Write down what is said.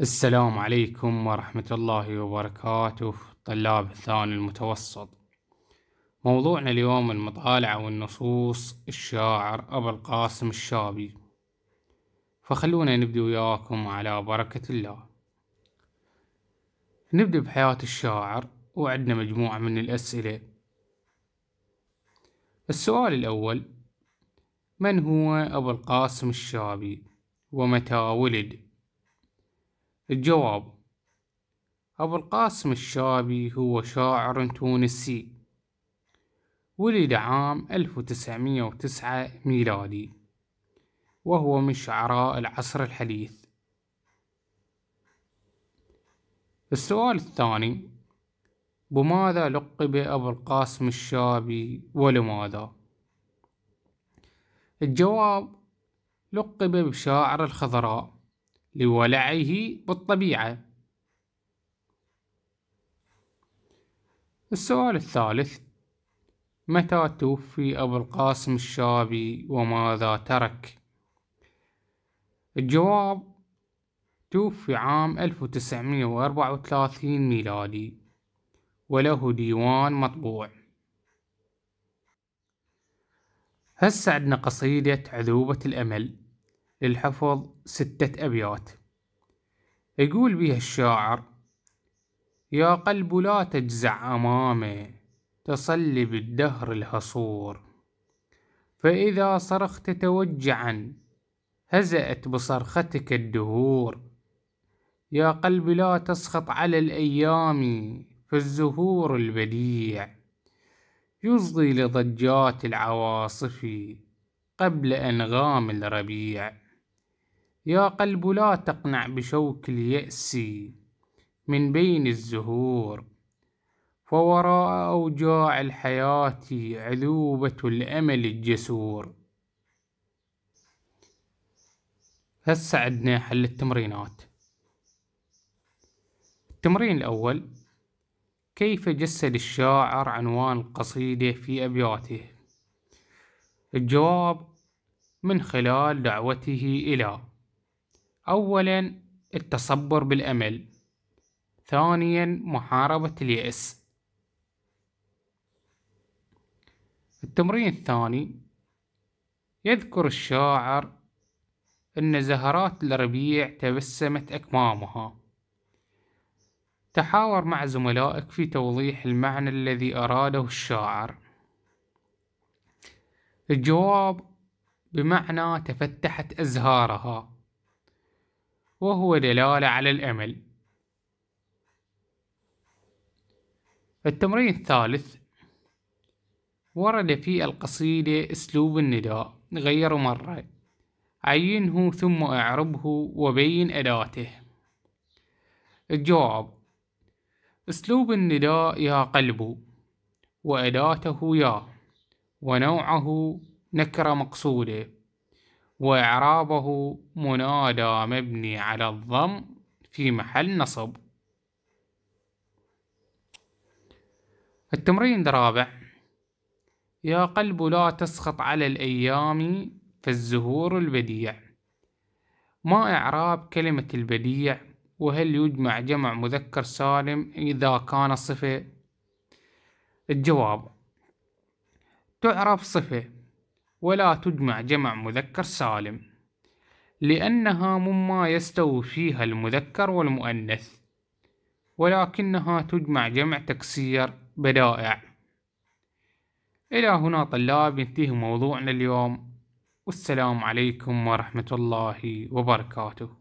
السلام عليكم ورحمة الله وبركاته. طلاب الثانوي المتوسط، موضوعنا اليوم المطالعة والنصوص الشاعر أبو القاسم الشابي. فخلونا نبدأ وياكم على بركة الله. نبدأ بحياة الشاعر وعندنا مجموعة من الأسئلة. السؤال الأول: من هو أبو القاسم الشابي ومتى ولد؟ الجواب: أبو القاسم الشابي هو شاعر تونسي، ولد عام 1909 ميلادي، وهو من شعراء العصر الحديث. السؤال الثاني: بماذا لقب أبو القاسم الشابي ولماذا؟ الجواب: لقب بشاعر الخضراء لولعه بالطبيعة. السؤال الثالث: متى توفي أبو القاسم الشابي وماذا ترك؟ الجواب: توفي عام 1934 ميلادي، وله ديوان مطبوع. هسه عندنا قصيدة عذوبة الأمل للحفظ 6 أبيات. يقول بيها الشاعر: يا قلب لا تجزع أمامه، تصلي بالدهر الهصور، فإذا صرخت توجعا هزأت بصرختك الدهور. يا قلب لا تسخط على الأيام، فالزهور البديع يصغي لضجات العواصف قبل أنغام الربيع. يا قلب لا تقنع بشوك اليأس من بين الزهور، فوراء أوجاع الحياة عذوبة الأمل الجسور. هسه عدنا حل التمرينات. التمرين الأول: كيف جسد الشاعر عنوان القصيدة في أبياته؟ الجواب: من خلال دعوته إلى: أولا التصبر بالأمل، ثانيا محاربة اليأس. التمرين الثاني: يذكر الشاعر أن زهرات الربيع تبسمت أكمامها. تحاور مع زملائك في توضيح المعنى الذي أراده الشاعر. الجواب: بمعنى تفتحت أزهارها، وهو دلالة على الأمل. التمرين الثالث: ورد في القصيدة أسلوب النداء غير مرة، عينه ثم اعربه وبين أداته. الجواب: أسلوب النداء يا قلب، وأداته يا، ونوعه نكرة مقصودة، وإعرابه منادى مبني على الضم في محل نصب. التمرين الرابع: يا قلب لا تسخط على الأيام فالزهور البديع. ما إعراب كلمة البديع؟ وهل يجمع جمع مذكر سالم إذا كان صفة؟ الجواب: تعرب صفة ولا تجمع جمع مذكر سالم، لأنها مما يستوي فيها المذكر والمؤنث، ولكنها تجمع جمع تكسير بدائع. إلى هنا طلاب ينتهي موضوعنا اليوم، والسلام عليكم ورحمة الله وبركاته.